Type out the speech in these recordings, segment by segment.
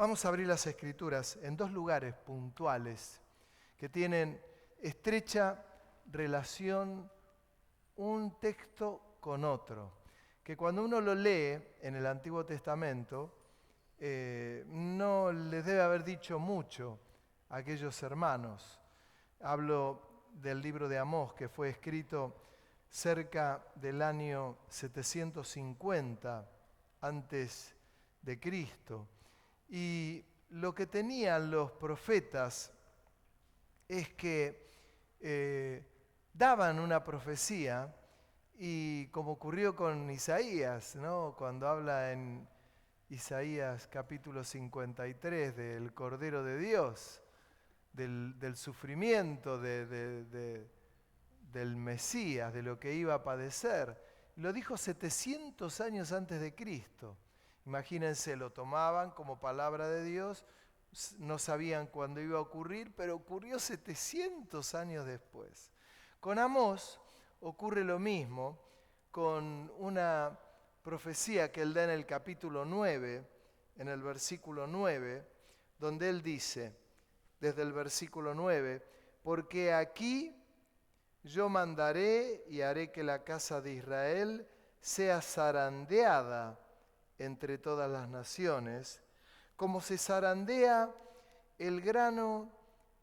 Vamos a abrir las Escrituras en dos lugares puntuales que tienen estrecha relación un texto con otro, que cuando uno lo lee en el Antiguo Testamento no les debe haber dicho mucho a aquellos hermanos. Hablo del libro de Amós, que fue escrito cerca del año 750 antes de Cristo. Y lo que tenían los profetas es que daban una profecía, y como ocurrió con Isaías, ¿no? Cuando habla en Isaías capítulo 53 del Cordero de Dios, del sufrimiento del Mesías, de lo que iba a padecer. Lo dijo 700 años antes de Cristo. Imagínense, lo tomaban como palabra de Dios, no sabían cuándo iba a ocurrir, pero ocurrió 700 años después. Con Amós ocurre lo mismo, con una profecía que él da en el capítulo 9, en el versículo 9, donde él dice, desde el versículo 9, porque aquí yo mandaré y haré que la casa de Israel sea zarandeada entre todas las naciones, como se zarandea el grano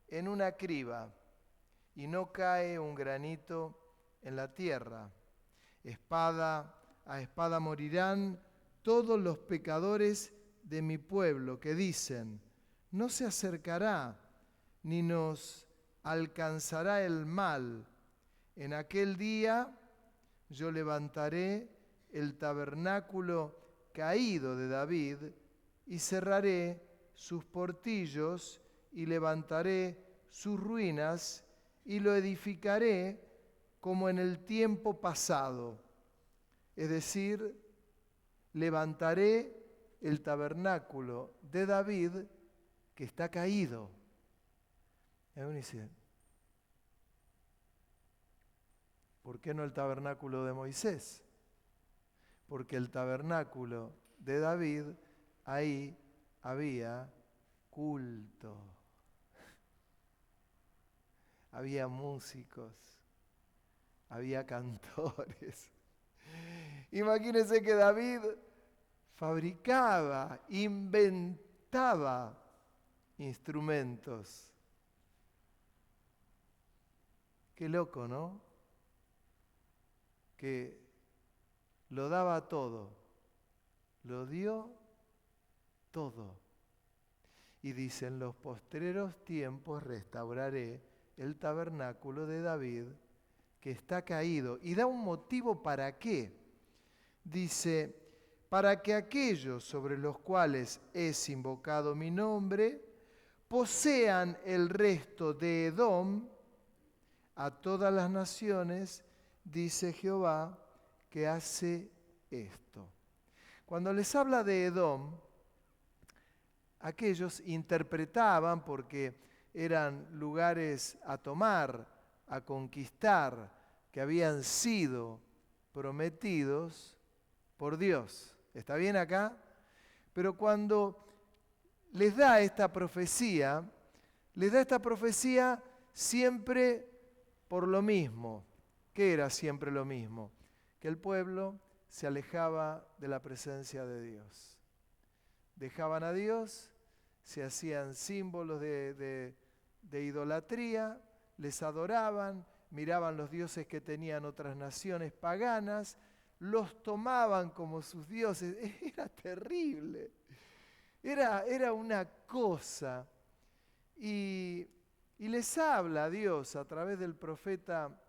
en una criba, y no cae un granito en la tierra. Espada a espada morirán todos los pecadores de mi pueblo, que dicen, no se acercará ni nos alcanzará el mal. En aquel día yo levantaré el tabernáculo caído de David y cerraré sus portillos y levantaré sus ruinas y lo edificaré como en el tiempo pasado. Es decir, levantaré el tabernáculo de David que está caído. Y uno dice, ¿por qué no el tabernáculo de Moisés? Porque el tabernáculo de David, ahí había culto. Había músicos, había cantores. Imagínense que David fabricaba, inventaba instrumentos. Qué loco, ¿no? Que lo daba todo, lo dio todo. Y dice, en los postreros tiempos restauraré el tabernáculo de David que está caído. Y da un motivo para qué. Dice, para que aquellos sobre los cuales es invocado mi nombre posean el resto de Edom. A todas las naciones, dice Jehová, que hace esto. Cuando les habla de Edom, aquellos interpretaban, porque eran lugares a tomar, a conquistar, que habían sido prometidos por Dios. ¿Está bien acá? Pero cuando les da esta profecía siempre por lo mismo. ¿Qué era siempre lo mismo? Que el pueblo se alejaba de la presencia de Dios. Dejaban a Dios, se hacían símbolos de idolatría, les adoraban, miraban los dioses que tenían otras naciones paganas, los tomaban como sus dioses. Era terrible. Era una cosa. Y les habla Dios a través del profeta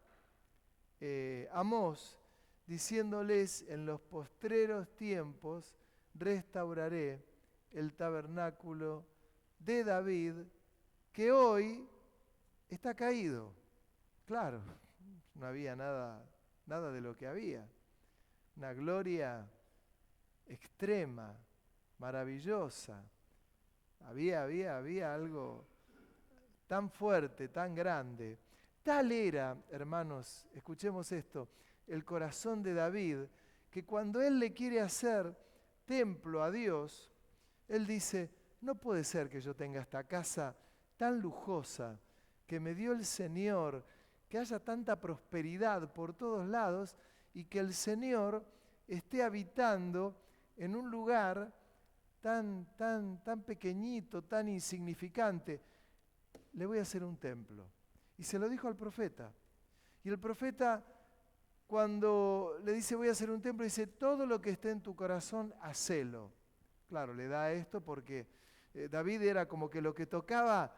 Amós, diciéndoles, en los postreros tiempos restauraré el tabernáculo de David que hoy está caído. Claro, no había nada de lo que había. Una gloria extrema, maravillosa. Había algo tan fuerte, tan grande. Tal era, hermanos, escuchemos esto, el corazón de David, que cuando él le quiere hacer templo a Dios, él dice, no puede ser que yo tenga esta casa tan lujosa que me dio el Señor, que haya tanta prosperidad por todos lados y que el Señor esté habitando en un lugar tan pequeñito, tan insignificante. Le voy a hacer un templo. Y se lo dijo al profeta. Y el profeta, cuando le dice voy a hacer un templo, dice todo lo que esté en tu corazón, hacelo. Claro, le da esto porque David era como que lo que tocaba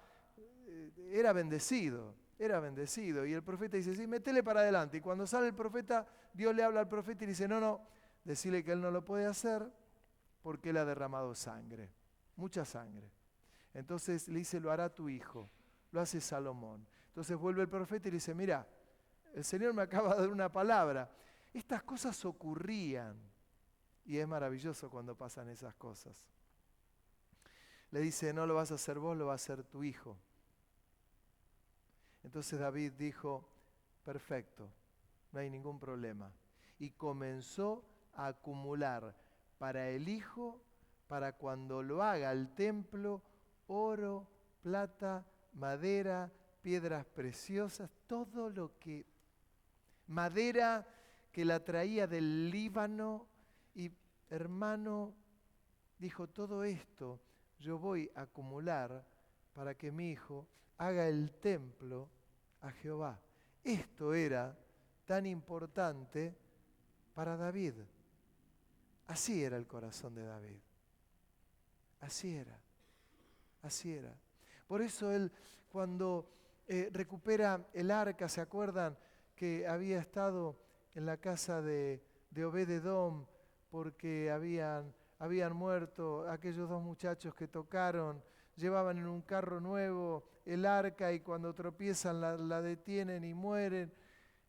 era bendecido. Y el profeta dice, sí, métele para adelante. Y cuando sale el profeta, Dios le habla al profeta y dice, no, decirle que él no lo puede hacer porque él ha derramado sangre, mucha sangre. Entonces le dice, lo hará tu hijo, lo hace Salomón. Entonces vuelve el profeta y le dice, mira, el Señor me acaba de dar una palabra. Estas cosas ocurrían y es maravilloso cuando pasan esas cosas. Le dice, no lo vas a hacer vos, lo va a hacer tu hijo. Entonces David dijo, perfecto, no hay ningún problema. Y comenzó a acumular para el hijo, para cuando lo haga el templo, oro, plata, madera, piedras preciosas, todo lo que... Madera que la traía del Líbano y hermano, dijo, todo esto yo voy a acumular para que mi hijo haga el templo a Jehová. Esto era tan importante para David. Así era el corazón de David. Así era. Por eso él, cuando recupera el arca, ¿se acuerdan que había estado en la casa de Obed-edom porque habían muerto aquellos dos muchachos que tocaron? Llevaban en un carro nuevo el arca y cuando tropiezan la detienen y mueren.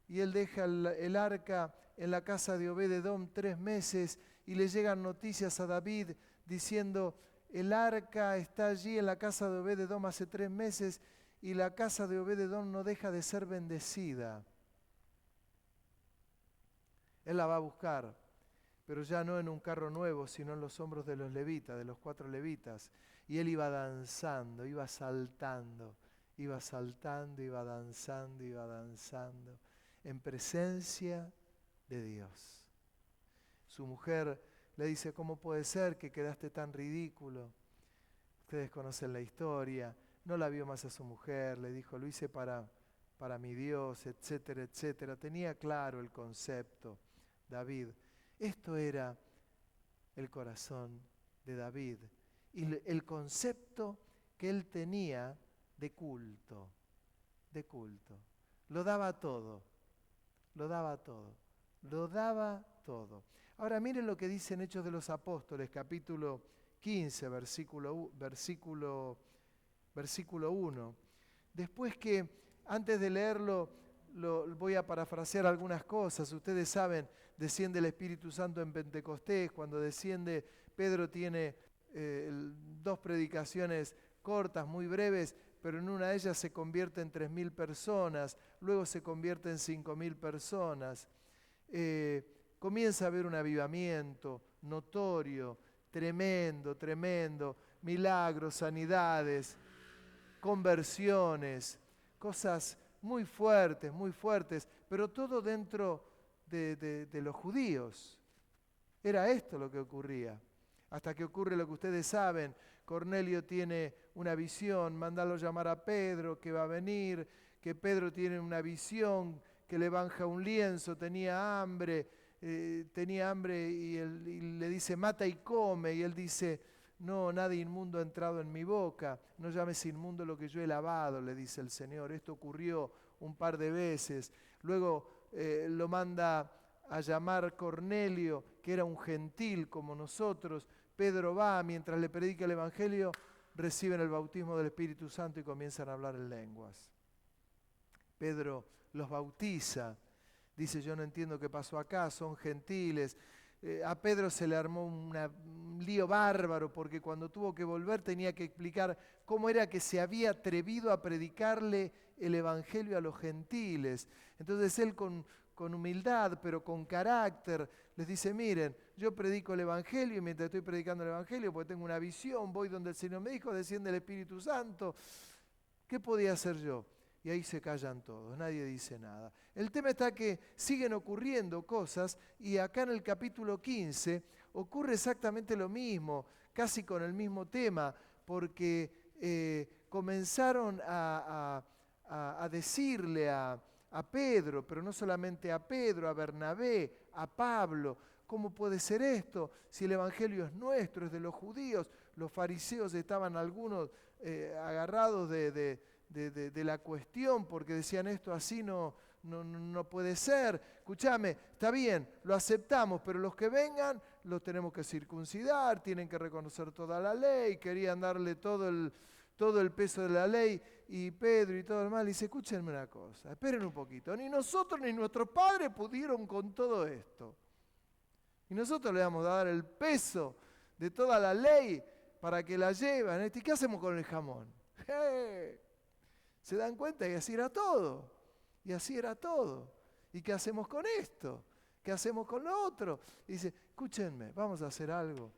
Y él deja el arca en la casa de Obed-edom 3 meses y le llegan noticias a David diciendo, el arca está allí en la casa de Obed-edom hace 3 meses y la casa de Obed-edom no deja de ser bendecida. Él la va a buscar, pero ya no en un carro nuevo, sino en los hombros de los levitas, de los 4 levitas. Y él iba danzando, iba saltando, iba danzando, en presencia de Dios. Su mujer le dice, ¿cómo puede ser que quedaste tan ridículo? Ustedes conocen la historia. No la vio más a su mujer, le dijo, lo hice para mi Dios, etcétera, etcétera. Tenía claro el concepto, David. Esto era el corazón de David y el concepto que él tenía de culto. Lo daba todo. Ahora miren lo que dice en Hechos de los Apóstoles, capítulo 15, versículo 1. Después que, antes de leerlo, voy a parafrasear algunas cosas. Ustedes saben, desciende el Espíritu Santo en Pentecostés. Cuando desciende, Pedro tiene 2 predicaciones cortas, muy breves, pero en una de ellas se convierte en 3.000 personas, luego se convierte en 5.000 personas. Comienza a haber un avivamiento notorio, tremendo, milagros, sanidades, conversiones, cosas muy fuertes, pero todo dentro de los judíos. Era esto lo que ocurría. Hasta que ocurre lo que ustedes saben, Cornelio tiene una visión, mándalo llamar a Pedro, que va a venir, que Pedro tiene una visión, que le banja un lienzo, tenía hambre y le dice, mata y come, y él dice, no, nada inmundo ha entrado en mi boca, no llames inmundo lo que yo he lavado, le dice el Señor. Esto ocurrió un par de veces. Luego lo manda a llamar Cornelio, que era un gentil como nosotros. Pedro va, mientras le predica el Evangelio, reciben el bautismo del Espíritu Santo y comienzan a hablar en lenguas. Pedro los bautiza, dice, yo no entiendo qué pasó acá, son gentiles. A Pedro se le armó un lío bárbaro porque cuando tuvo que volver tenía que explicar cómo era que se había atrevido a predicarle el Evangelio a los gentiles. Entonces él con con humildad, pero con carácter, les dice, miren, yo predico el Evangelio y mientras estoy predicando el Evangelio, porque tengo una visión, voy donde el Señor me dijo, desciende el Espíritu Santo, ¿qué podía hacer yo? Y ahí se callan todos, nadie dice nada. El tema está que siguen ocurriendo cosas y acá en el capítulo 15 ocurre exactamente lo mismo, casi con el mismo tema, porque comenzaron a decirle a Pedro, pero no solamente a Pedro, a Bernabé, a Pablo, ¿cómo puede ser esto? Si el Evangelio es nuestro, es de los judíos. Los fariseos estaban algunos agarrados de la cuestión porque decían esto así no puede ser. Escúchame, está bien, lo aceptamos, pero los que vengan los tenemos que circuncidar, tienen que reconocer toda la ley, querían darle todo el peso de la ley. Y Pedro y todo el mal dice, escúchenme una cosa, esperen un poquito, ni nosotros ni nuestros padres pudieron con todo esto. Y nosotros le vamos a dar el peso de toda la ley para que la lleven. ¿Y qué hacemos con el jamón? ¿Se dan cuenta? Y así era todo. Y así era todo. ¿Y qué hacemos con esto? ¿Qué hacemos con lo otro? Y dice, escúchenme, vamos a hacer algo.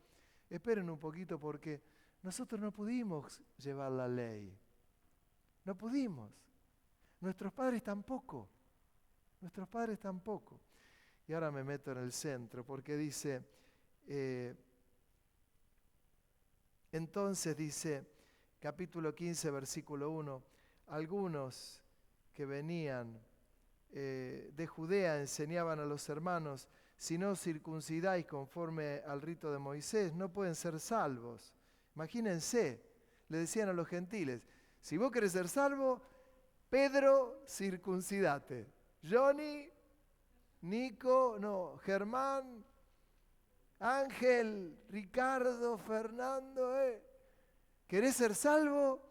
Esperen un poquito porque nosotros no pudimos llevar la ley. No pudimos. Nuestros padres tampoco. Nuestros padres tampoco. Y ahora me meto en el centro porque dice, entonces dice, capítulo 15, versículo 1, algunos que venían de Judea enseñaban a los hermanos, si no circuncidáis conforme al rito de Moisés, no pueden ser salvos. Imagínense, le decían a los gentiles, si vos querés ser salvo, Pedro, circuncidate. Johnny, Nico, no, Germán, Ángel, Ricardo, Fernando, ¿querés ser salvo?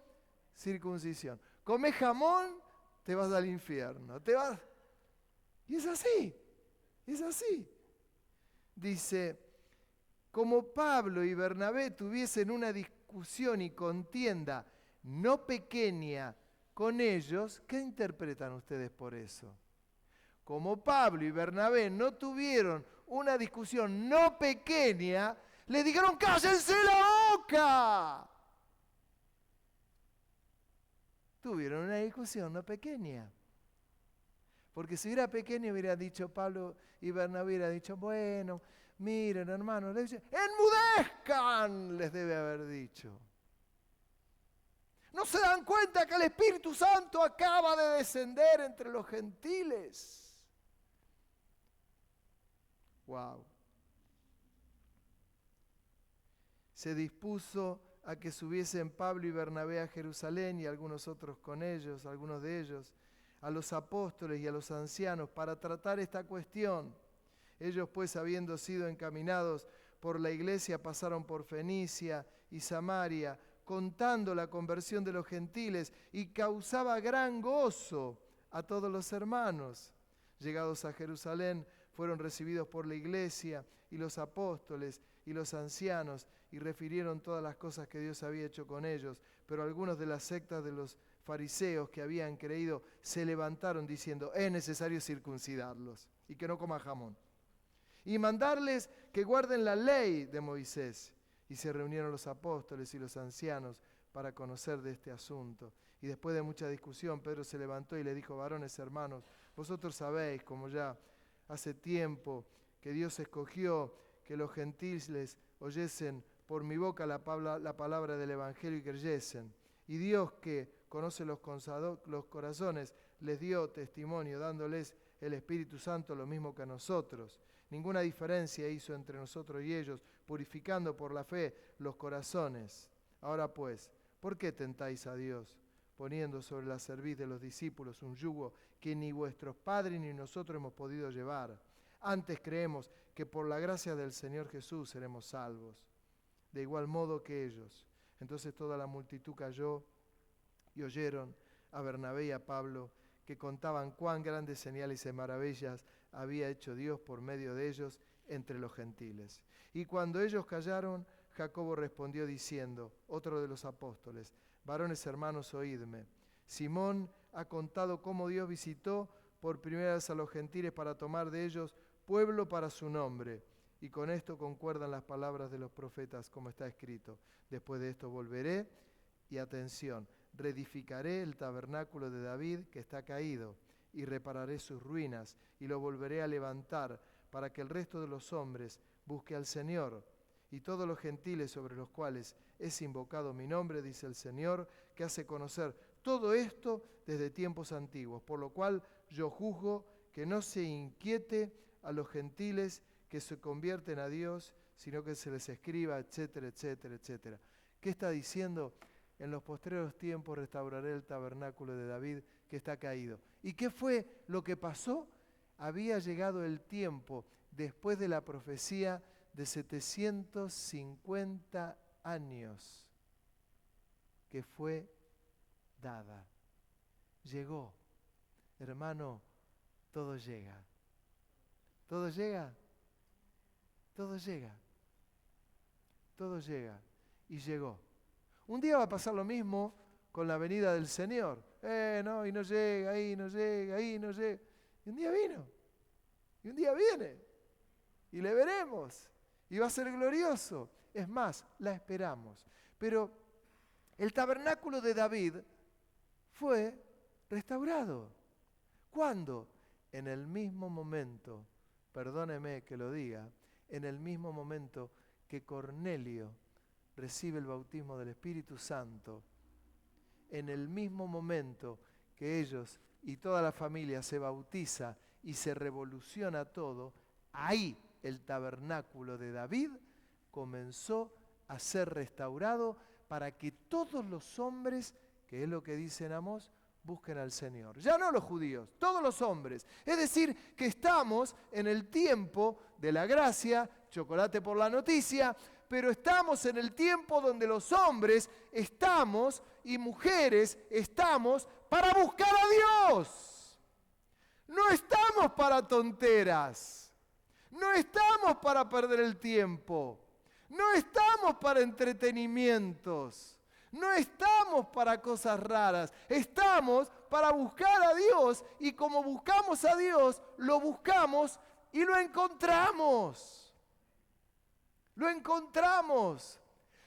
Circuncisión. Comés jamón, te vas al infierno. Y es así, es así. Dice, como Pablo y Bernabé tuviesen una discusión y contienda no pequeña con ellos, ¿qué interpretan ustedes por eso? Como Pablo y Bernabé no tuvieron una discusión no pequeña, le dijeron, ¡cállense la boca! Tuvieron una discusión no pequeña. Porque si hubiera pequeño hubiera dicho Pablo y Bernabé, hubiera dicho, bueno, miren hermanos, les dice, ¡enmudezcan! Les debe haber dicho. ¿No se dan cuenta que el Espíritu Santo acaba de descender entre los gentiles? Wow. Se dispuso a que subiesen Pablo y Bernabé a Jerusalén y algunos otros con ellos, algunos de ellos, a los apóstoles y a los ancianos para tratar esta cuestión. Ellos pues, habiendo sido encaminados por la iglesia, pasaron por Fenicia y Samaria, contando la conversión de los gentiles, y causaba gran gozo a todos los hermanos. Llegados a Jerusalén, fueron recibidos por la iglesia y los apóstoles y los ancianos, y refirieron todas las cosas que Dios había hecho con ellos. Pero algunos de las sectas de los fariseos que habían creído se levantaron diciendo, es necesario circuncidarlos y que no coman jamón, y mandarles que guarden la ley de Moisés. Y se reunieron los apóstoles y los ancianos para conocer de este asunto. Y después de mucha discusión, Pedro se levantó y le dijo, varones hermanos, vosotros sabéis, como ya hace tiempo, que Dios escogió que los gentiles oyesen por mi boca la palabra del Evangelio y creyesen. Y Dios, que conoce los corazones, les dio testimonio, dándoles el Espíritu Santo lo mismo que a nosotros. Ninguna diferencia hizo entre nosotros y ellos, purificando por la fe los corazones. Ahora pues, ¿por qué tentáis a Dios, poniendo sobre la cerviz de los discípulos un yugo que ni vuestros padres ni nosotros hemos podido llevar? Antes creemos que por la gracia del Señor Jesús seremos salvos, de igual modo que ellos. Entonces toda la multitud cayó y oyeron a Bernabé y a Pablo, que contaban cuán grandes señales y maravillas había hecho Dios por medio de ellos entre los gentiles. Y cuando ellos callaron, Jacobo respondió diciendo, otro de los apóstoles, varones hermanos, oídme. Simón ha contado cómo Dios visitó por primera vez a los gentiles para tomar de ellos pueblo para su nombre. Y con esto concuerdan las palabras de los profetas, como está escrito. Después de esto volveré, y atención, reedificaré el tabernáculo de David que está caído, y repararé sus ruinas, y lo volveré a levantar, para que el resto de los hombres busque al Señor. Y todos los gentiles sobre los cuales es invocado mi nombre, dice el Señor, que hace conocer todo esto desde tiempos antiguos, por lo cual yo juzgo que no se inquiete a los gentiles que se convierten a Dios, sino que se les escriba, etcétera, etcétera, etcétera. ¿Qué está diciendo? En los postreros tiempos restauraré el tabernáculo de David que está caído. ¿Y qué fue lo que pasó? Había llegado el tiempo, después de la profecía de 750 años, que fue dada. Llegó. Hermano, todo llega. ¿Todo llega? Todo llega. Todo llega. Y llegó. Un día va a pasar lo mismo con la venida del Señor. No, y no llega, ahí no llega, ahí no llega. Y un día vino. Y un día viene. Y le veremos. Y va a ser glorioso. Es más, la esperamos. Pero el tabernáculo de David fue restaurado. ¿Cuándo? En el mismo momento, perdóneme que lo diga, en el mismo momento que Cornelio recibe el bautismo del Espíritu Santo, en el mismo momento que ellos y toda la familia se bautiza y se revoluciona todo, ahí el tabernáculo de David comenzó a ser restaurado para que todos los hombres, que es lo que dice en Amós, busquen al Señor. Ya no los judíos, todos los hombres. Es decir, que estamos en el tiempo de la gracia, chocolate por la noticia, pero estamos en el tiempo donde los hombres estamos y mujeres estamos para buscar a Dios. No estamos para tonteras. No estamos para perder el tiempo. No estamos para entretenimientos. No estamos para cosas raras. Estamos para buscar a Dios. Y como buscamos a Dios, lo buscamos y lo encontramos. Lo encontramos.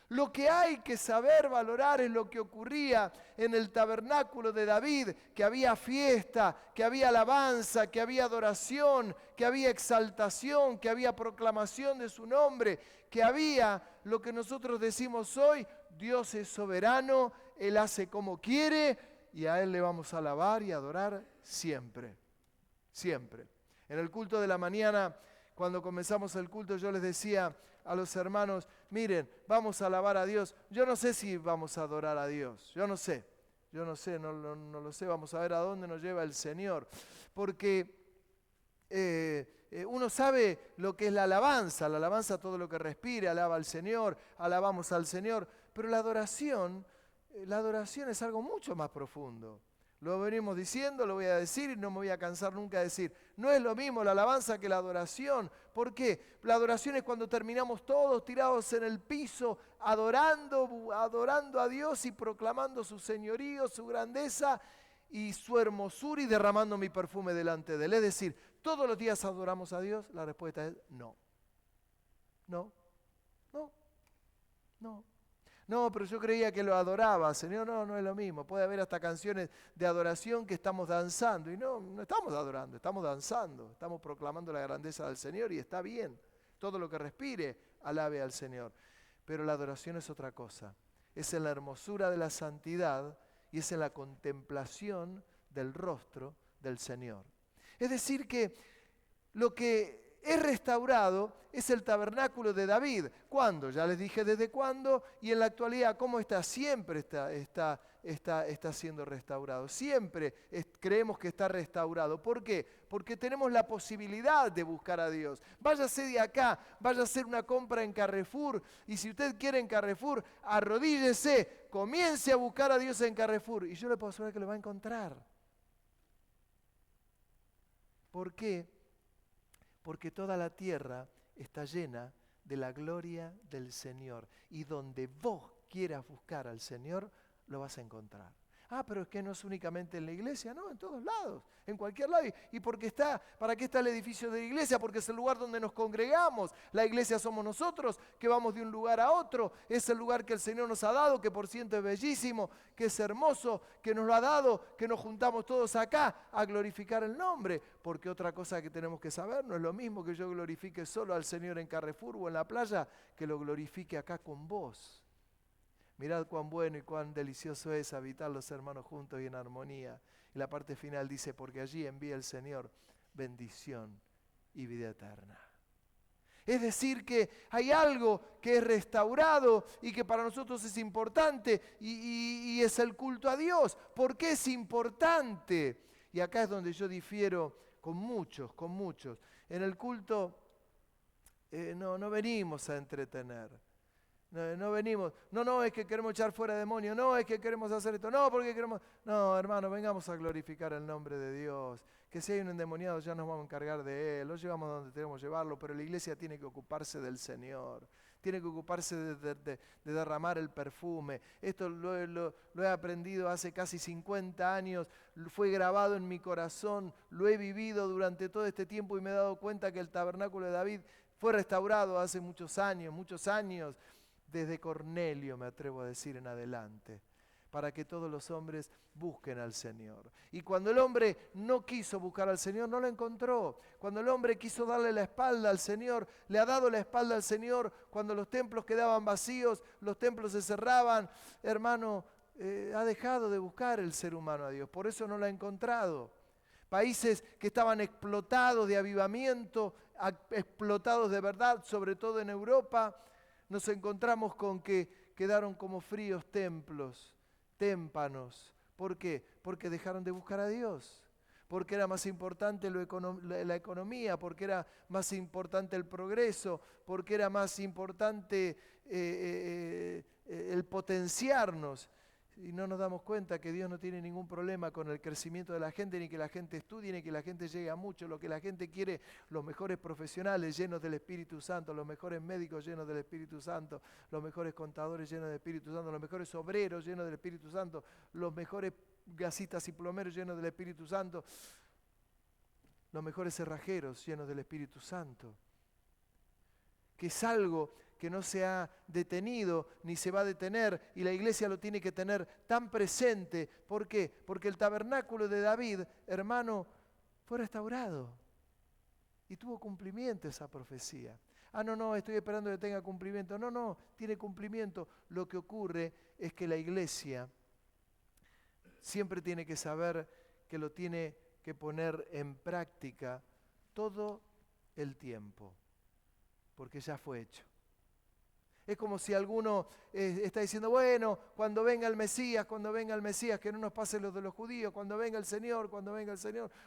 Lo que hay que saber valorar es lo que ocurría en el tabernáculo de David, que había fiesta, que había alabanza, que había adoración, que había exaltación, que había proclamación de su nombre, que había lo que nosotros decimos hoy, Dios es soberano, Él hace como quiere y a Él le vamos a alabar y adorar siempre, siempre. En el culto de la mañana, cuando comenzamos el culto, yo les decía a los hermanos, miren, vamos a alabar a Dios. Yo no sé si vamos a adorar a Dios, yo no sé, no lo sé, vamos a ver a dónde nos lleva el Señor. Porque uno sabe lo que es la alabanza todo lo que respire, alaba al Señor, alabamos al Señor, pero la adoración es algo mucho más profundo. Lo venimos diciendo, lo voy a decir y no me voy a cansar nunca de decir. No es lo mismo la alabanza que la adoración. ¿Por qué? La adoración es cuando terminamos todos tirados en el piso, adorando a Dios y proclamando su señorío, su grandeza y su hermosura y derramando mi perfume delante de Él. Es decir, ¿todos los días adoramos a Dios? La respuesta es no. No. No, pero yo creía que lo adoraba, Señor. No es lo mismo. Puede haber hasta canciones de adoración que estamos danzando. Y no estamos adorando, estamos danzando. Estamos proclamando la grandeza del Señor y está bien. Todo lo que respire, alabe al Señor. Pero la adoración es otra cosa. Es en la hermosura de la santidad y es en la contemplación del rostro del Señor. Es decir que lo que es restaurado es el tabernáculo de David. ¿Cuándo? Ya les dije desde cuándo. Y en la actualidad, ¿cómo está? Siempre está siendo restaurado. Siempre creemos que está restaurado. ¿Por qué? Porque tenemos la posibilidad de buscar a Dios. Váyase de acá, vaya a hacer una compra en Carrefour. Y si usted quiere en Carrefour, arrodíllese, comience a buscar a Dios en Carrefour. Y yo le puedo asegurar que lo va a encontrar. ¿Por qué? Porque toda la tierra está llena de la gloria del Señor. Y donde vos quieras buscar al Señor, lo vas a encontrar. Ah, pero es que no es únicamente en la iglesia, no, en todos lados, en cualquier lado. ¿Y por qué está? ¿Para qué está el edificio de la iglesia? Porque es el lugar donde nos congregamos. La iglesia somos nosotros, que vamos de un lugar a otro. Es el lugar que el Señor nos ha dado, que por cierto es bellísimo, que es hermoso, que nos lo ha dado, que nos juntamos todos acá a glorificar el nombre. Porque otra cosa que tenemos que saber, no es lo mismo que yo glorifique solo al Señor en Carrefour o en la playa, que lo glorifique acá con vos. Mirad cuán bueno y cuán delicioso es habitar los hermanos juntos y en armonía. Y la parte final dice, porque allí envía el Señor bendición y vida eterna. Es decir, que hay algo que es restaurado y que para nosotros es importante y es el culto a Dios. ¿Por qué es importante? Y acá es donde yo difiero con muchos. En el culto no venimos a entretener. No venimos, no, es que queremos echar fuera demonios, no, es que queremos hacer esto, no, porque queremos... No, hermano, vengamos a glorificar el nombre de Dios. Que si hay un endemoniado ya nos vamos a encargar de él, lo llevamos donde tenemos que llevarlo, pero la iglesia tiene que ocuparse del Señor. Tiene que ocuparse de derramar el perfume. Esto lo he aprendido hace casi 50 años, fue grabado en mi corazón, lo he vivido durante todo este tiempo y me he dado cuenta que el tabernáculo de David fue restaurado hace muchos años. Desde Cornelio, me atrevo a decir, en adelante, para que todos los hombres busquen al Señor. Y cuando el hombre no quiso buscar al Señor, no lo encontró. Cuando el hombre quiso darle la espalda al Señor, le ha dado la espalda al Señor. Cuando los templos quedaban vacíos, los templos se cerraban, hermano, ha dejado de buscar el ser humano a Dios. Por eso no lo ha encontrado. Países que estaban explotados de avivamiento, explotados de verdad, sobre todo en Europa, nos encontramos con que quedaron como fríos templos, témpanos. ¿Por qué? Porque dejaron de buscar a Dios. Porque era más importante la economía, porque era más importante el progreso, porque era más importante el potenciarnos. Y no nos damos cuenta que Dios no tiene ningún problema con el crecimiento de la gente, ni que la gente estudie, ni que la gente llegue a mucho. Lo que la gente quiere, los mejores profesionales llenos del Espíritu Santo, los mejores médicos llenos del Espíritu Santo, los mejores contadores llenos del Espíritu Santo, los mejores obreros llenos del Espíritu Santo, los mejores gasistas y plomeros llenos del Espíritu Santo, los mejores cerrajeros llenos del Espíritu Santo. Que es algo que no se ha detenido ni se va a detener y la iglesia lo tiene que tener tan presente. ¿Por qué? Porque el tabernáculo de David, hermano, fue restaurado y tuvo cumplimiento esa profecía. No, estoy esperando que tenga cumplimiento. No, tiene cumplimiento. Lo que ocurre es que la iglesia siempre tiene que saber que lo tiene que poner en práctica todo el tiempo. Porque ya fue hecho. Es como si alguno está diciendo, bueno, cuando venga el Mesías, que no nos pase lo de los judíos, cuando venga el Señor,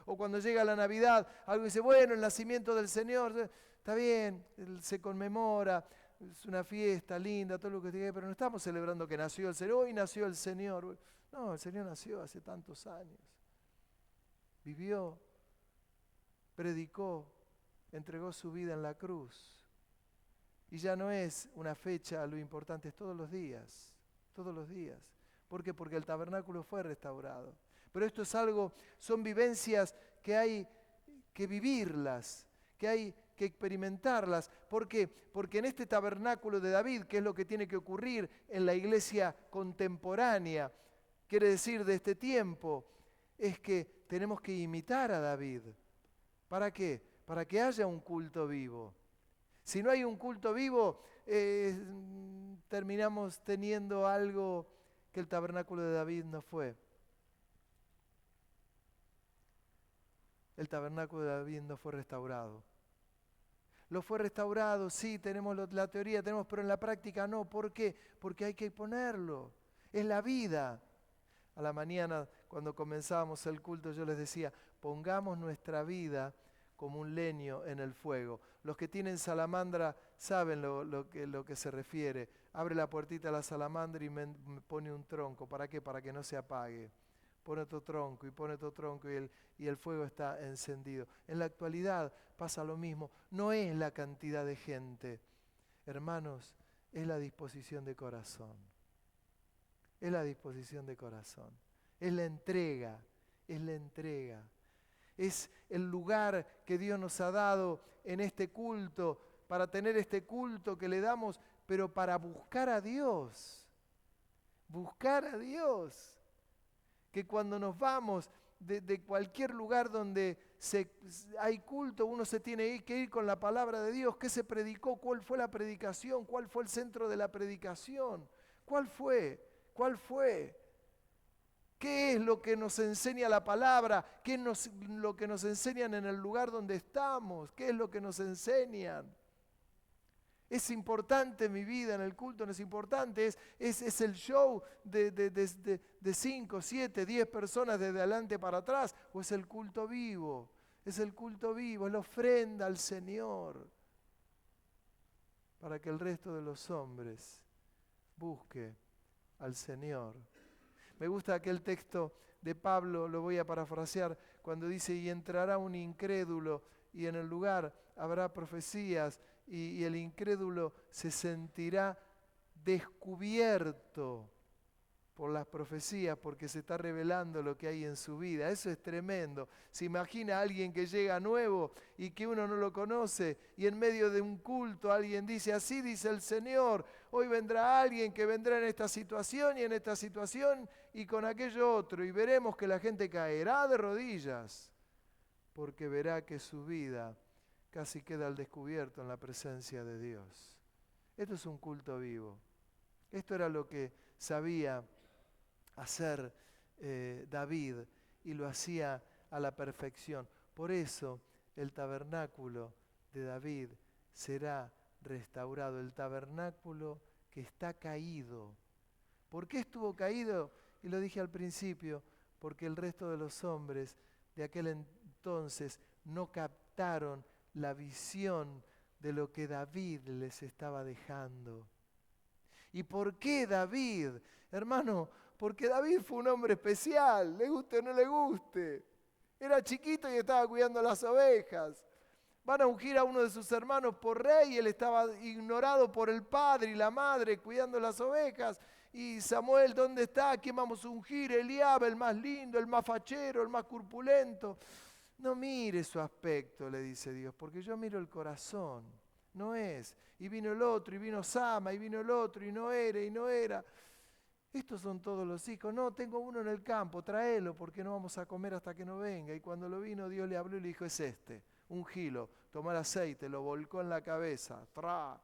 o cuando llega la Navidad, algo dice, bueno, el nacimiento del Señor, está bien, se conmemora, es una fiesta linda, todo lo que diga, pero no estamos celebrando que nació el Señor, hoy nació el Señor. No, el Señor nació hace tantos años. Vivió, predicó, entregó su vida en la cruz. Y ya no es una fecha, lo importante es todos los días. ¿Por qué? Porque el tabernáculo fue restaurado. Pero esto es algo, son vivencias que hay que vivirlas, que hay que experimentarlas. ¿Por qué? Porque en este tabernáculo de David, que es lo que tiene que ocurrir en la iglesia contemporánea, quiere decir de este tiempo, es que tenemos que imitar a David. ¿Para qué? Para que haya un culto vivo. Si no hay un culto vivo, terminamos teniendo algo que el tabernáculo de David no fue. El tabernáculo de David no fue restaurado. Lo fue restaurado, sí, tenemos la teoría, pero en la práctica no. ¿Por qué? Porque hay que ponerlo. Es la vida. A la mañana, cuando comenzábamos el culto, yo les decía, pongamos nuestra vida como un leño en el fuego. Los que tienen salamandra saben lo que se refiere. Abre la puertita a la salamandra y me pone un tronco. ¿Para qué? Para que no se apague. Pone otro tronco y el fuego está encendido. En la actualidad pasa lo mismo. No es la cantidad de gente, hermanos, es la disposición de corazón. Es la disposición de corazón. Es la entrega, es la entrega. Es el lugar que Dios nos ha dado en este culto, para tener este culto que le damos, pero para buscar a Dios. Buscar a Dios. Que cuando nos vamos de cualquier lugar donde hay culto, uno se tiene que ir con la palabra de Dios. ¿Qué se predicó? ¿Cuál fue la predicación? ¿Cuál fue el centro de la predicación? ¿Cuál fue? ¿Cuál fue? ¿Qué es lo que nos enseña la palabra? ¿Qué es lo que nos enseñan en el lugar donde estamos? ¿Qué es lo que nos enseñan? Es importante mi vida en el culto, no es importante, es el show de 5, 7, 10 personas de adelante para atrás, o es el culto vivo, es el culto vivo, es la ofrenda al Señor, para que el resto de los hombres busque al Señor. Me gusta aquel texto de Pablo, lo voy a parafrasear, cuando dice, y entrará un incrédulo, y en el lugar habrá profecías, y el incrédulo se sentirá descubierto por las profecías, porque se está revelando lo que hay en su vida. Eso es tremendo. Se imagina a alguien que llega nuevo y que uno no lo conoce, y en medio de un culto alguien dice, así dice el Señor, hoy vendrá alguien que vendrá en esta situación y en esta situación y con aquello otro, y veremos que la gente caerá de rodillas, porque verá que su vida casi queda al descubierto en la presencia de Dios. Esto es un culto vivo. Esto era lo que sabía hacer David, y lo hacía a la perfección. Por eso el tabernáculo de David será restaurado. El tabernáculo que está caído. ¿Por qué estuvo caído? Y lo dije al principio, porque el resto de los hombres de aquel entonces no captaron la visión de lo que David les estaba dejando. ¿Y por qué David? Hermano, porque David fue un hombre especial, le guste o no le guste. Era chiquito y estaba cuidando las ovejas. Van a ungir a uno de sus hermanos por rey, y él estaba ignorado por el padre y la madre cuidando las ovejas. Y Samuel, ¿dónde está? ¿A quién vamos a ungir? Eliab, el más lindo, el más fachero, el más corpulento. No mire su aspecto, le dice Dios, porque yo miro el corazón. No es. Y vino el otro, y vino Sama, y vino el otro, y no era, y no era. Estos son todos los hijos. No, tengo uno en el campo, tráelo, porque no vamos a comer hasta que no venga. Y cuando lo vino, Dios le habló y le dijo, es este, ungilo, tomó el aceite, lo volcó en la cabeza. ¡Tra!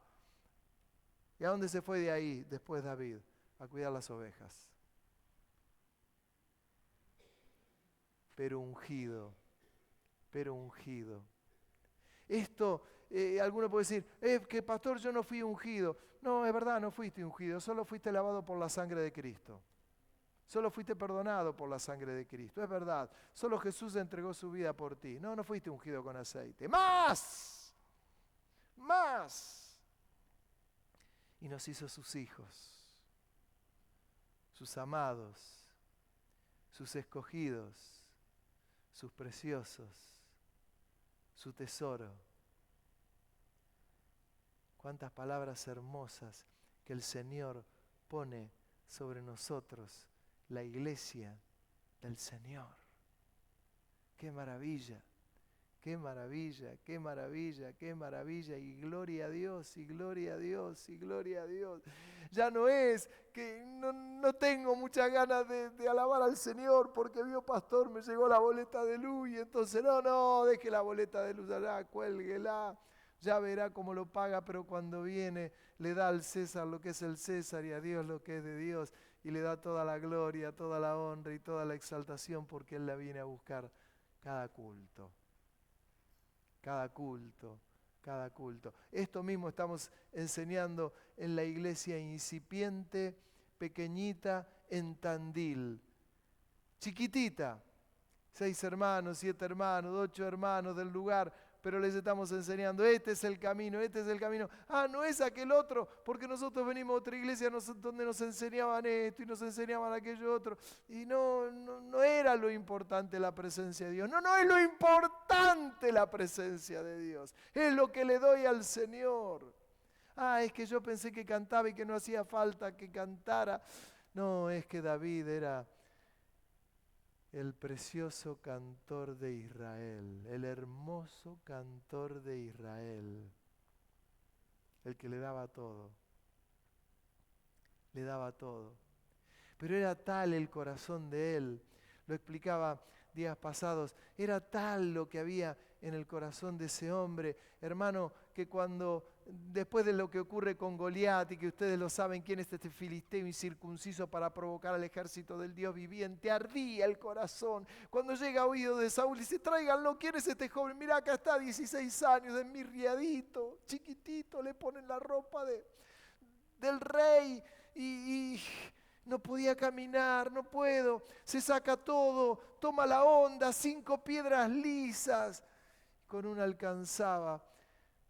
¿Y a dónde se fue de ahí después David? A cuidar las ovejas. Pero ungido. Esto, alguno puede decir, que pastor, yo no fui ungido. No, es verdad, no fuiste ungido, solo fuiste lavado por la sangre de Cristo. Solo fuiste perdonado por la sangre de Cristo, es verdad. Solo Jesús entregó su vida por ti. No, no fuiste ungido con aceite. ¡Más! Y nos hizo sus hijos, sus amados, sus escogidos, sus preciosos, su tesoro. Cuántas palabras hermosas que el Señor pone sobre nosotros, la iglesia del Señor. ¡Qué maravilla! ¡Qué maravilla! ¡Qué maravilla! ¡Qué maravilla! Y gloria a Dios, y gloria a Dios, y gloria a Dios. Ya no es que no tengo muchas ganas de alabar al Señor porque vio pastor, me llegó la boleta de luz y entonces no, deje la boleta de luz allá, cuélguela. Ya verá cómo lo paga, pero cuando viene le da al César lo que es el César y a Dios lo que es de Dios, y le da toda la gloria, toda la honra y toda la exaltación, porque Él la viene a buscar cada culto. Cada culto, cada culto. Esto mismo estamos enseñando en la iglesia incipiente, pequeñita, en Tandil. Chiquitita, 6 hermanos, 7 hermanos, 8 hermanos del lugar, pero les estamos enseñando, este es el camino, este es el camino. Ah, no es aquel otro, porque nosotros venimos a otra iglesia donde nos enseñaban esto y nos enseñaban aquello otro. Y no era lo importante la presencia de Dios. No es lo importante la presencia de Dios. Es lo que le doy al Señor. Ah, es que yo pensé que cantaba y que no hacía falta que cantara. No, es que David era el precioso cantor de Israel, el hermoso cantor de Israel, el que le daba todo. Le daba todo. Pero era tal el corazón de él, lo explicaba días pasados, era tal lo que había en el corazón de ese hombre, hermano, que cuando, después de lo que ocurre con Goliat, y que ustedes lo saben, quién es este filisteo incircunciso para provocar al ejército del Dios viviente, ardía el corazón. Cuando llega a oído de Saúl, dice, tráiganlo, ¿quién es este joven? Mira, acá está, 16 años, desmirriadito, chiquitito, le ponen la ropa del rey, y no podía caminar, no puedo, se saca todo, toma la onda, 5 piedras lisas, con una alcanzaba,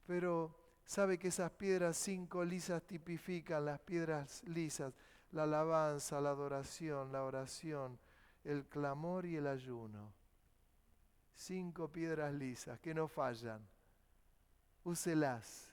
pero sabe que esas piedras 5 lisas tipifican las piedras lisas, la alabanza, la adoración, la oración, el clamor y el ayuno. 5 piedras lisas que no fallan, úselas,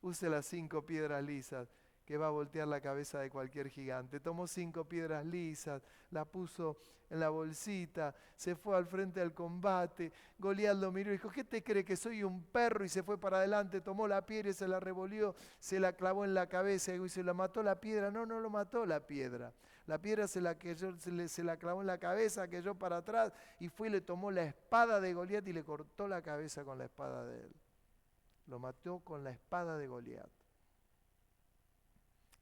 use las 5 piedras lisas, que va a voltear la cabeza de cualquier gigante. Tomó 5 piedras lisas, la puso en la bolsita, se fue al frente del combate. Goliat lo miró y dijo, ¿qué te cree que soy un perro? Y se fue para adelante, tomó la piedra y se la revolvió, se la clavó en la cabeza y se la mató la piedra. No, no lo mató la piedra. La piedra se la clavó en la cabeza, cayó para atrás y fue y le tomó la espada de Goliat y le cortó la cabeza con la espada de él. Lo mató con la espada de Goliat.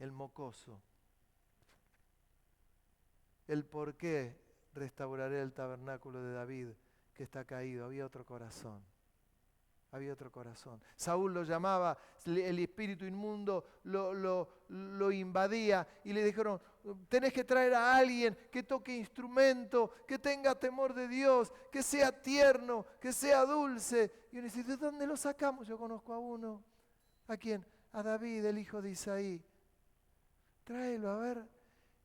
El mocoso. El por qué restauraré el tabernáculo de David que está caído. Había otro corazón. Había otro corazón. Saúl lo llamaba, el espíritu inmundo lo invadía y le dijeron, tenés que traer a alguien que toque instrumento, que tenga temor de Dios, que sea tierno, que sea dulce. Y uno dice, ¿de dónde lo sacamos? Yo conozco a uno. ¿A quién? A David, el hijo de Isaí. Tráelo a ver.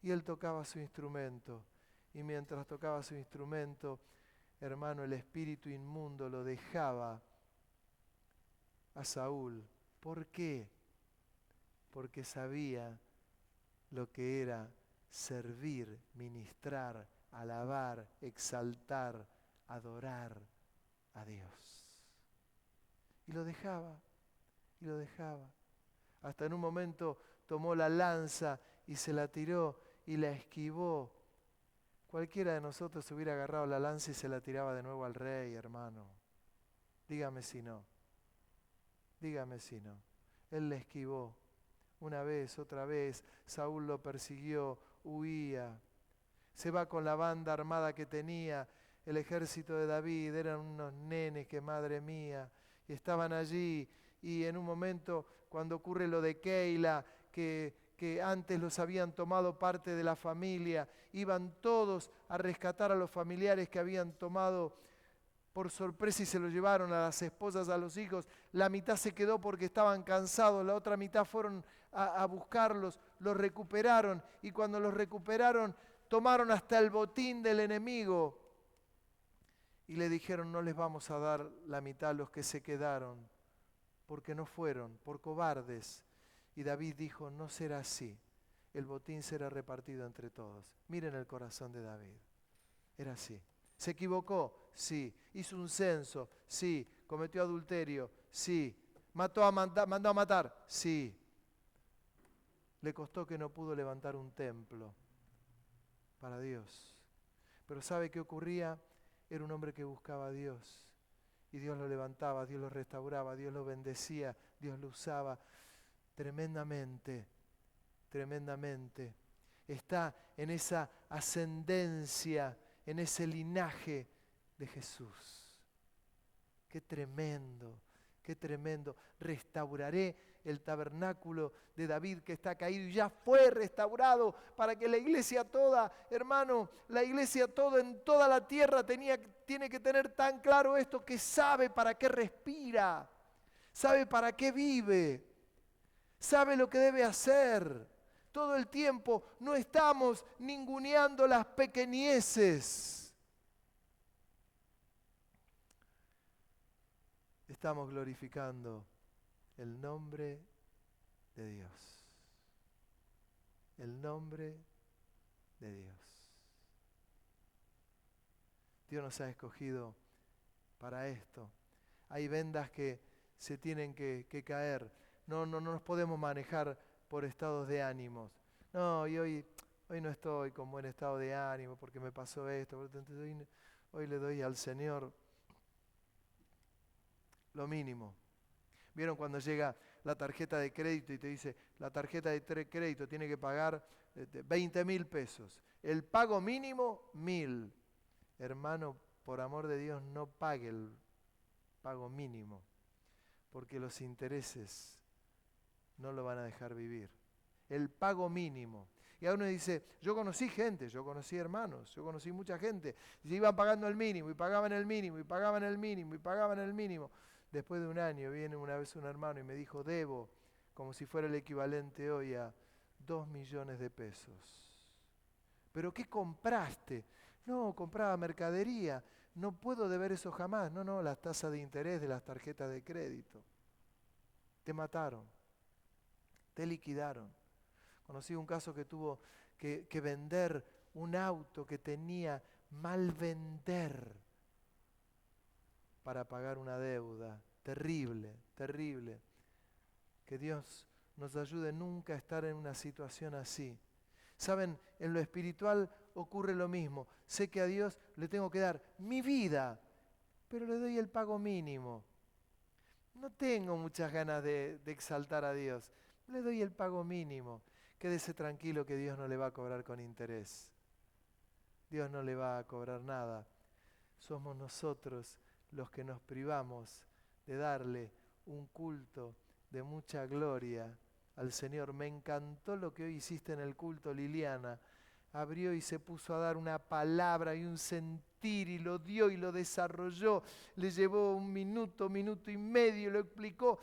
Y él tocaba su instrumento. Y mientras tocaba su instrumento, hermano, el espíritu inmundo lo dejaba a Saúl. ¿Por qué? Porque sabía lo que era servir, ministrar, alabar, exaltar, adorar a Dios. Y lo dejaba, y lo dejaba. Hasta en un momento tomó la lanza y se la tiró y la esquivó. Cualquiera de nosotros hubiera agarrado la lanza y se la tiraba de nuevo al rey, hermano. Dígame si no. Dígame si no. Él la esquivó. Una vez, otra vez, Saúl lo persiguió, huía. Se va con la banda armada que tenía. El ejército de David eran unos nenes que, madre mía, y estaban allí. Y en un momento, cuando ocurre lo de Keila, que antes los habían tomado parte de la familia, iban todos a rescatar a los familiares que habían tomado por sorpresa y se lo llevaron a las esposas, a los hijos. La mitad se quedó porque estaban cansados, la otra mitad fueron a buscarlos, los recuperaron y cuando los recuperaron tomaron hasta el botín del enemigo y le dijeron, no les vamos a dar la mitad a los que se quedaron, porque no fueron, por cobardes. Y David dijo, no será así, el botín será repartido entre todos. Miren el corazón de David, era así. ¿Se equivocó? Sí. ¿Hizo un censo? Sí. ¿Cometió adulterio? Sí. ¿Mandó a matar? Sí. Le costó que no pudo levantar un templo para Dios. Pero ¿sabe qué ocurría? Era un hombre que buscaba a Dios. Y Dios lo levantaba, Dios lo restauraba, Dios lo bendecía, Dios lo usaba tremendamente, tremendamente. Está en esa ascendencia, en ese linaje de Jesús. Qué tremendo, qué tremendo. Restauraré el tabernáculo de David que está caído y ya fue restaurado para que la iglesia toda, hermano, la iglesia toda en toda la tierra tiene que tener tan claro esto, que sabe para qué respira, sabe para qué vive, sabe lo que debe hacer. Todo el tiempo no estamos ninguneando las pequeñeces. Estamos glorificando el nombre de Dios. El nombre de Dios. Dios nos ha escogido para esto. Hay vendas que se tienen que caer. No nos podemos manejar por estados de ánimos. No, y hoy no estoy con buen estado de ánimo porque me pasó esto. Entonces hoy le doy al Señor lo mínimo. ¿Vieron cuando llega la tarjeta de crédito y te dice, la tarjeta de crédito tiene que pagar 20.000 pesos? El pago mínimo, 1.000. Hermano, por amor de Dios, no pague el pago mínimo, porque los intereses no lo van a dejar vivir. El pago mínimo. Y a uno dice, yo conocí gente, yo conocí hermanos, yo conocí mucha gente, y se iban pagando el mínimo, y pagaban el mínimo, y pagaban el mínimo, y pagaban el mínimo. Después de un año viene una vez un hermano y me dijo, debo, como si fuera el equivalente hoy a 2 millones de pesos. ¿Pero qué compraste? No, compraba mercadería. No puedo deber eso jamás. No, las tasas de interés de las tarjetas de crédito. Te mataron. Te liquidaron. Conocí un caso que tuvo que vender un auto que tenía mal vender para pagar una deuda. Terrible, terrible. Que Dios nos ayude nunca a estar en una situación así. Saben, en lo espiritual ocurre lo mismo. Sé que a Dios le tengo que dar mi vida, pero le doy el pago mínimo. No tengo muchas ganas de exaltar a Dios. Le doy el pago mínimo. Quédese tranquilo que Dios no le va a cobrar con interés. Dios no le va a cobrar nada. Somos nosotros los que nos privamos de darle un culto de mucha gloria al Señor. Me encantó lo que hoy hiciste en el culto, Liliana. Abrió y se puso a dar una palabra y un sentir y lo dio y lo desarrolló. Le llevó un minuto y medio y lo explicó.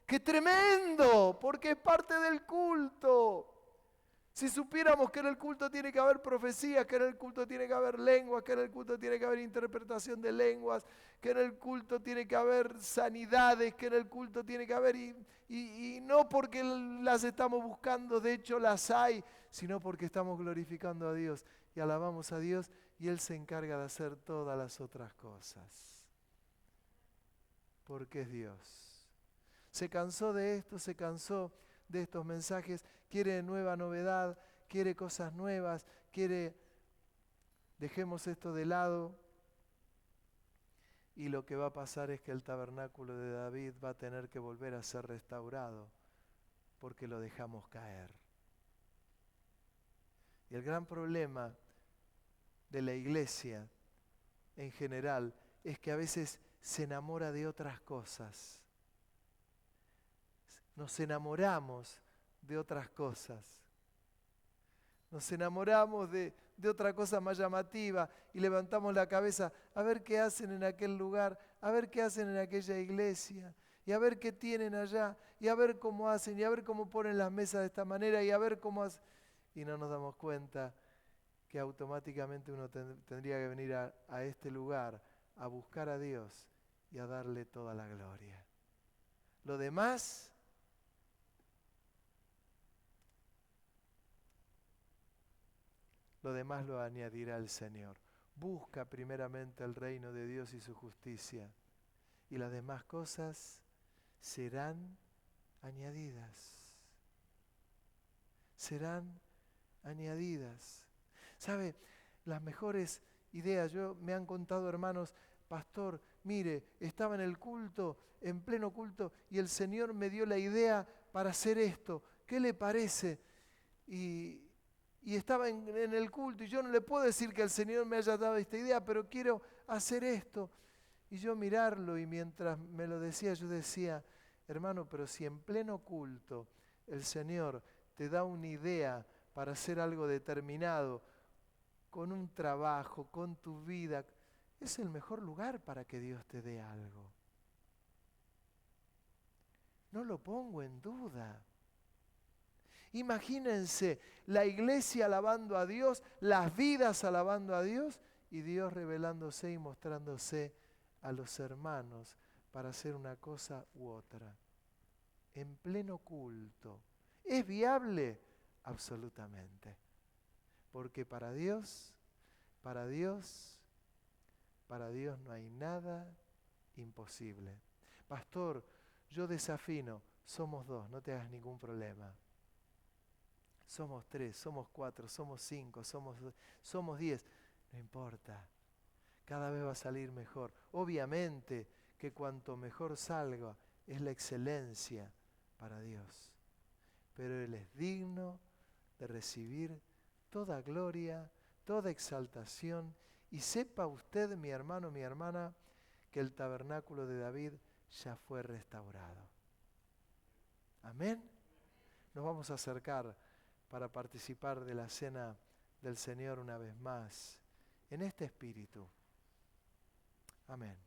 ¡Qué tremendo! Porque es parte del culto. Si supiéramos que en el culto tiene que haber profecías, que en el culto tiene que haber lenguas, que en el culto tiene que haber interpretación de lenguas, que en el culto tiene que haber sanidades, que en el culto tiene que haber, y no porque las estamos buscando, de hecho las hay, sino porque estamos glorificando a Dios y alabamos a Dios y Él se encarga de hacer todas las otras cosas. Porque es Dios. Se cansó de esto, se cansó de estos mensajes, quiere nueva novedad, quiere cosas nuevas, dejemos esto de lado y lo que va a pasar es que el tabernáculo de David va a tener que volver a ser restaurado porque lo dejamos caer. Y el gran problema de la iglesia en general es que a veces se enamora de otras cosas. Nos enamoramos de otras cosas. Nos enamoramos de otra cosa más llamativa y levantamos la cabeza a ver qué hacen en aquel lugar, a ver qué hacen en aquella iglesia, y a ver qué tienen allá, y a ver cómo hacen, y a ver cómo ponen las mesas de esta manera, y a ver cómo hacen. Y no nos damos cuenta que automáticamente uno tendría que venir a este lugar a buscar a Dios y a darle toda la gloria. Lo demás lo añadirá el Señor. Busca primeramente el reino de Dios y su justicia, y las demás cosas serán añadidas. Serán añadidas. ¿Sabe? Las mejores ideas, me han contado hermanos, pastor, mire, estaba en el culto, en pleno culto, y el Señor me dio la idea para hacer esto. ¿Qué le parece? Y estaba en el culto y yo no le puedo decir que el Señor me haya dado esta idea, pero quiero hacer esto. Y yo mirarlo y mientras me lo decía, yo decía, hermano, pero si en pleno culto el Señor te da una idea para hacer algo determinado, con un trabajo, con tu vida, es el mejor lugar para que Dios te dé algo. No lo pongo en duda. Imagínense la iglesia alabando a Dios, las vidas alabando a Dios y Dios revelándose y mostrándose a los hermanos para hacer una cosa u otra. En pleno culto. ¿Es viable? Absolutamente. Porque para Dios Para Dios no hay nada imposible. Pastor, yo desafino. Somos 2, no te hagas ningún problema. Somos 3, somos 4, somos 5, somos 10. No importa. Cada vez va a salir mejor. Obviamente que cuanto mejor salga es la excelencia para Dios. Pero Él es digno de recibir toda gloria, toda exaltación. Y sepa usted, mi hermano, mi hermana, que el tabernáculo de David ya fue restaurado. Amén. Nos vamos a acercar para participar de la cena del Señor una vez más, en este espíritu. Amén.